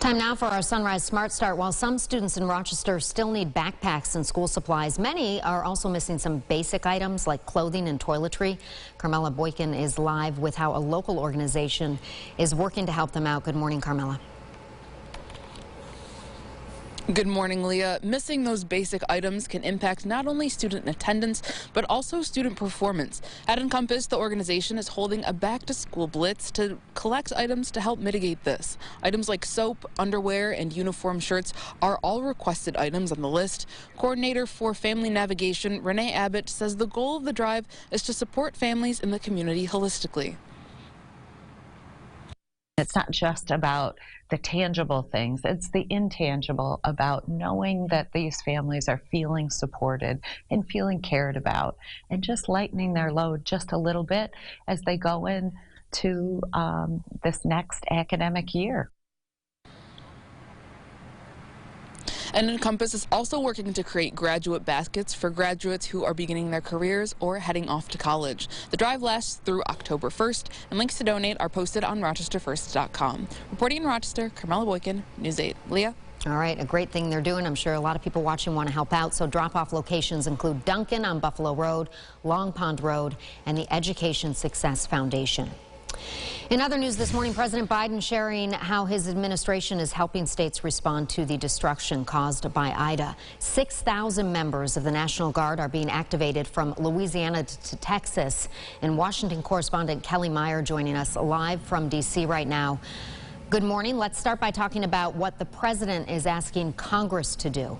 Time now for our Sunrise Smart Start. While some students in Rochester still need backpacks and school supplies, many are also missing some basic items like clothing and toiletry. Carmela Boykin is live with how a local organization is working to help them out. Good morning, Carmela. Good morning, Leah. Missing those basic items can impact not only student attendance, but also student performance. At Encompass, the organization is holding a back-to-school blitz to collect items to help mitigate this. Items like soap, underwear, and uniform shirts are all requested items on the list. Coordinator for Family Navigation, Renee Abbott, says the goal of the drive is to support families in the community holistically. It's not just about the tangible things, it's the intangible, about knowing that these families are feeling supported and feeling cared about, and just lightening their load just a little bit as they go into this next academic year. And Encompass is also working to create graduate baskets for graduates who are beginning their careers or heading off to college. The drive lasts through October 1st, and links to donate are posted on rochesterfirst.com. Reporting in Rochester, Carmela Boykin, News 8. Leah? All right, a great thing they're doing. I'm sure a lot of people watching want to help out. So drop-off locations include Duncan on Buffalo Road, Long Pond Road, and the Education Success Foundation. In other news this morning, President Biden sharing how his administration is helping states respond to the destruction caused by Ida. 6,000 members of the National Guard are being activated from Louisiana to Texas. And Washington correspondent Kelly Meyer joining us live from D.C. right now. Good morning. Let's start by talking about what the president is asking Congress to do.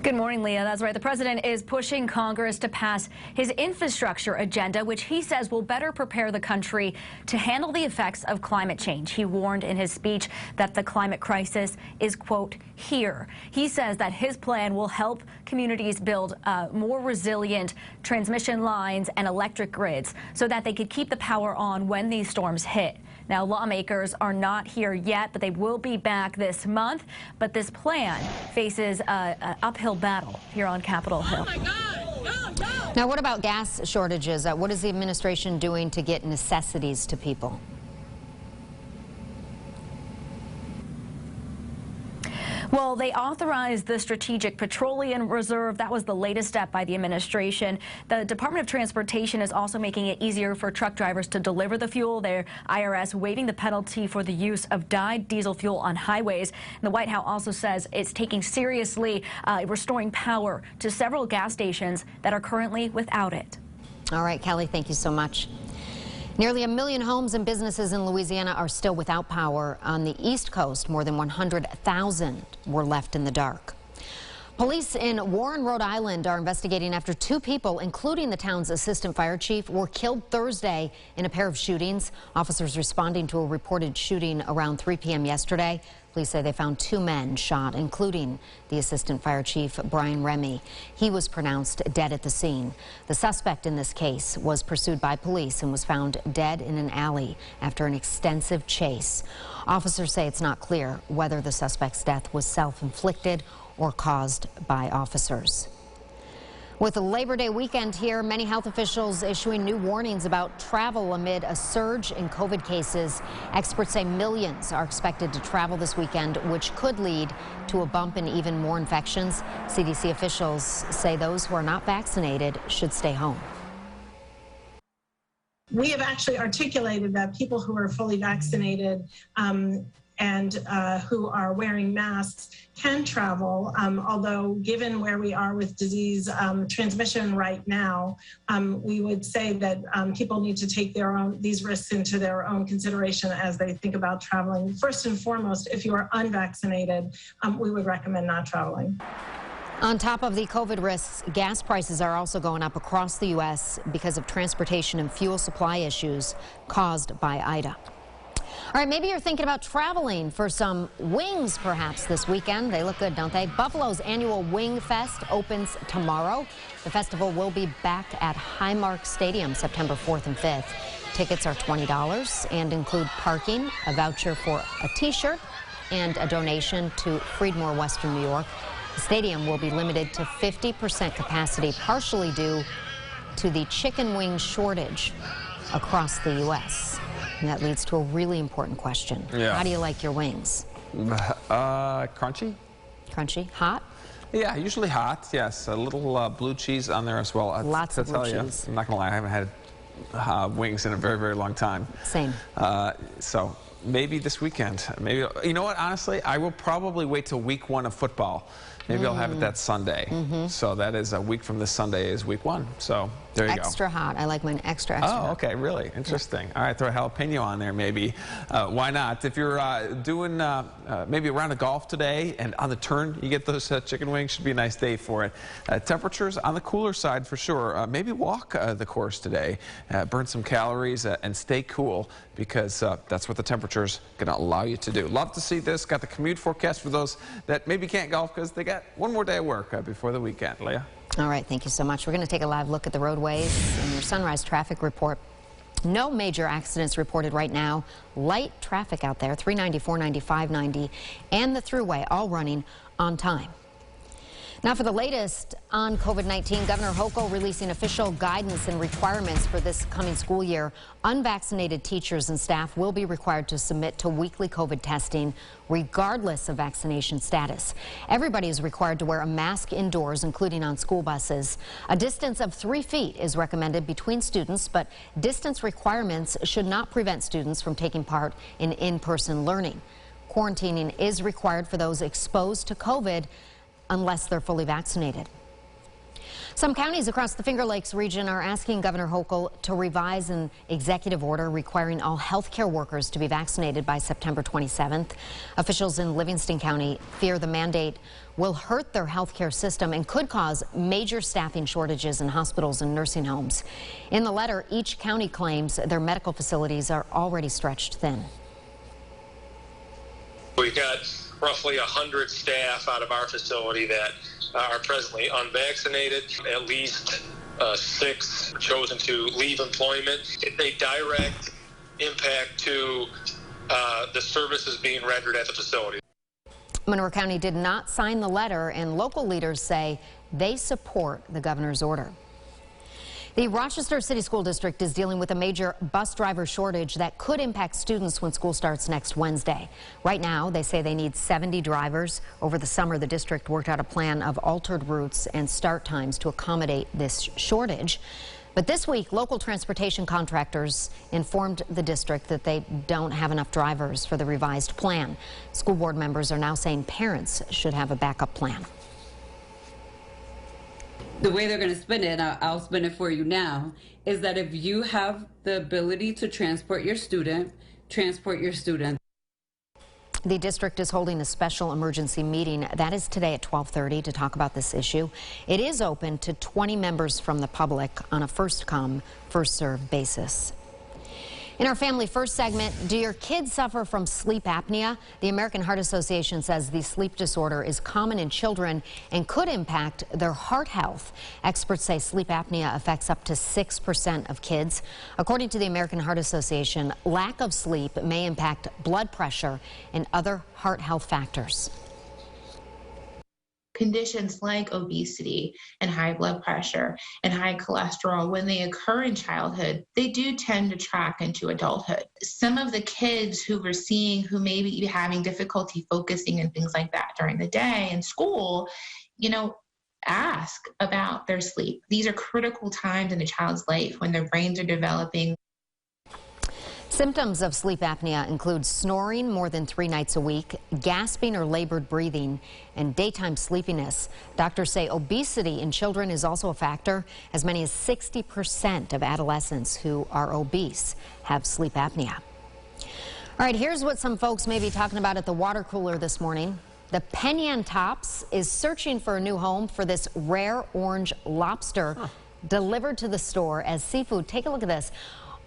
Good morning, Leah. That's right. The president is pushing Congress to pass his infrastructure agenda, which he says will better prepare the country to handle the effects of climate change. He warned in his speech that the climate crisis is, quote, here. He says that his plan will help communities build more resilient transmission lines and electric grids so that they could keep the power on when these storms hit. Now, lawmakers are not here yet, but they will be back this month. But this plan faces an uphill battle here on Capitol Hill. Oh my God. No. Now, what about gas shortages? What is the administration doing to get necessities to people? Well, they authorized the Strategic Petroleum Reserve. That was the latest step by the administration. The Department of Transportation is also making it easier for truck drivers to deliver the fuel. Their IRS waiving the penalty for the use of dyed diesel fuel on highways. And the White House also says it's taking seriously restoring power to several gas stations that are currently without it. All right, Kelly, thank you so much. Nearly 1 million homes and businesses in Louisiana are still without power. On the East Coast, more than 100,000 were left in the dark. Police in Warren, Rhode Island are investigating after 2 people, including the town's assistant fire chief, were killed Thursday in a pair of shootings. Officers responding to a reported shooting around 3 p.m. yesterday. Police say they found 2 men shot, including the assistant fire chief, Brian Remy. He was pronounced dead at the scene. The suspect in this case was pursued by police and was found dead in an alley after an extensive chase. Officers say it's not clear whether the suspect's death was self-inflicted or caused by officers. With the Labor Day weekend here, many health officials issuing new warnings about travel amid a surge in COVID cases. Experts say millions are expected to travel this weekend, which could lead to a bump in even more infections. CDC officials say those who are not vaccinated should stay home. We have actually articulated that people who are fully vaccinated and who are wearing masks can travel, although given where we are with disease transmission right now, we would say that people need to take these risks into their own consideration as they think about traveling. First and foremost, if you are unvaccinated, we would recommend not traveling. On top of the COVID risks, gas prices are also going up across the U.S. because of transportation and fuel supply issues caused by Ida. All right, maybe you're thinking about traveling for some wings perhaps this weekend. They look good, don't they? Buffalo's annual Wing Fest opens tomorrow. The festival will be back at Highmark Stadium September 4th and 5th. Tickets are $20 and include parking, a voucher for a t-shirt, and a donation to Freedmore, Western New York. The stadium will be limited to 50% capacity, partially due to the chicken wing shortage. across the U.S. And that leads to a really important question. Yeah. How do you like your wings? Crunchy? Crunchy? Hot? Yeah, usually hot, yes. A little blue cheese on there as well. Lots of blue cheese. I'm not going to lie, I haven't had wings in a very, very long time. Same. So maybe this weekend. Maybe, you know what, honestly, I will probably wait till week 1 of football. Maybe I'll have it that Sunday. So that is a week from this Sunday is week 1. So there you go. Extra hot. I like mine extra Oh, hot. okay, really? Interesting. All right, throw a jalapeno on there maybe. Why not? If you're doing maybe a round of golf today and on the turn you get those chicken wings, should be a nice day for it. Temperatures on the cooler side for sure. Maybe walk the course today, burn some calories and stay cool because that's what the temperature's going to allow you to do. Love to see this. Got the commute forecast for those that maybe can't golf because they got one more day of work before the weekend. Leah? All right, thank you so much. We're going to take a live look at the roadways in your sunrise traffic report. No major accidents reported right now. Light traffic out there, 390, 490, 590, and the thruway all running on time. Now for the latest on COVID-19, Governor Hochul releasing official guidance and requirements for this coming school year. Unvaccinated teachers and staff will be required to submit to weekly COVID testing regardless of vaccination status. Everybody is required to wear a mask indoors, including on school buses. A distance of 3 feet is recommended between students, but distance requirements should not prevent students from taking part in in-person learning. Quarantining is required for those exposed to COVID unless they're fully vaccinated. Some counties across the Finger Lakes region are asking Governor Hochul to revise an executive order requiring all healthcare workers to be vaccinated by September 27th. Officials in Livingston County fear the mandate will hurt their healthcare system and could cause major staffing shortages in hospitals and nursing homes. In the letter, each county claims their medical facilities are already stretched thin. We've got roughly 100 staff out of our facility that are presently unvaccinated. At least 6 chosen to leave employment. It's a direct impact to the services being rendered at the facility. Monroe County did not sign the letter, and local leaders say they support the governor's order. The Rochester City School District is dealing with a major bus driver shortage that could impact students when school starts next Wednesday. Right now, they say they need 70 drivers. Over the summer, the district worked out a plan of altered routes and start times to accommodate this shortage. But this week, local transportation contractors informed the district that they don't have enough drivers for the revised plan. School board members are now saying parents should have a backup plan. The way they're going to spend it, and I'll spend it for you now, is that if you have the ability to transport your student, transport your student. The district is holding a special emergency meeting. That is today at 12:30 to talk about this issue. It is open to 20 members from the public on a first-come, first-served basis. In our Family First segment, do your kids suffer from sleep apnea? The American Heart Association says the sleep disorder is common in children and could impact their heart health. Experts say sleep apnea affects up to 6% of kids. According to the American Heart Association, lack of sleep may impact blood pressure and other heart health factors. Conditions like obesity and high blood pressure and high cholesterol, when they occur in childhood, they do tend to track into adulthood. Some of the kids who we're seeing who may be having difficulty focusing and things like that during the day in school, ask about their sleep. These are critical times in a child's life when their brains are developing. Symptoms of sleep apnea include snoring more than 3 nights a week, gasping or labored breathing, and daytime sleepiness. Doctors say obesity in children is also a factor. As many as 60% of adolescents who are obese have sleep apnea. All right, here's what some folks may be talking about at the water cooler this morning. The Penny on Tops is searching for a new home for this rare orange lobster delivered to the store as seafood. Take a look at this.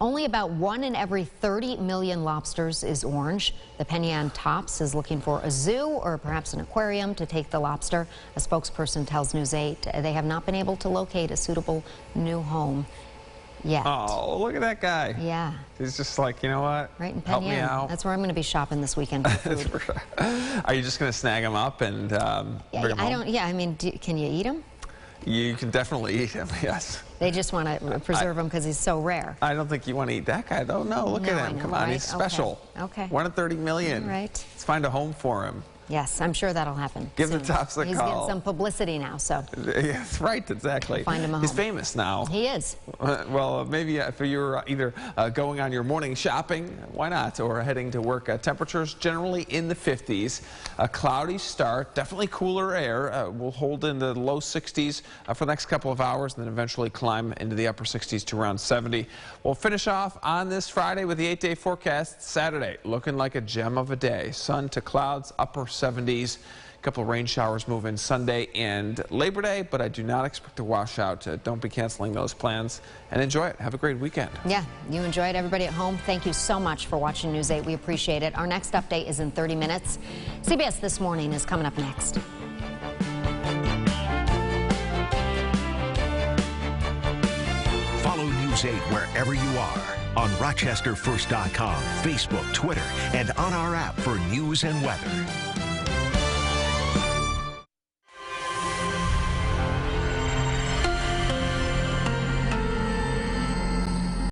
Only about 1 in every 30 million lobsters is orange. The Penny on Tops is looking for a zoo or perhaps an aquarium to take the lobster. A spokesperson tells News 8 they have not been able to locate a suitable new home yet. Oh, look at that guy. Yeah. He's just like, you know what? Right in Help Penny me Inn. out. That's where I'm going to be shopping this weekend for food. Are you just going to snag him up and bring him home? I mean, can you eat them? You can definitely eat him, yes. They just want to preserve him because he's so rare. I don't think you want to eat that guy, though. No, look at him. Come on, he's special. Okay. 1 in 30 million. All right. Let's find a home for him. Yes, I'm sure that'll happen. Give soon. the Tops a He's call. getting some publicity now, so. Yes, right, exactly. Find him a He's home. famous now. He is. Well, maybe if you're either going on your morning shopping, why not, or heading to work. Temperatures generally in the 50s. A cloudy start, definitely cooler air. Will hold in the low 60s for the next couple of hours, and then eventually climb into the upper 60s to around 70. We'll finish off on this Friday with the 8-day forecast. Saturday, looking like a gem of a day. Sun to clouds, upper 70s. A couple of rain showers move in Sunday and Labor Day, but I do not expect a washout. Don't be canceling those plans, and enjoy it. Have a great weekend. Yeah, you enjoy it. Everybody at home, thank you so much for watching News 8. We appreciate it. Our next update is in 30 minutes. CBS This Morning is coming up next. Follow News 8 wherever you are on RochesterFirst.com, Facebook, Twitter, and on our app for news and weather.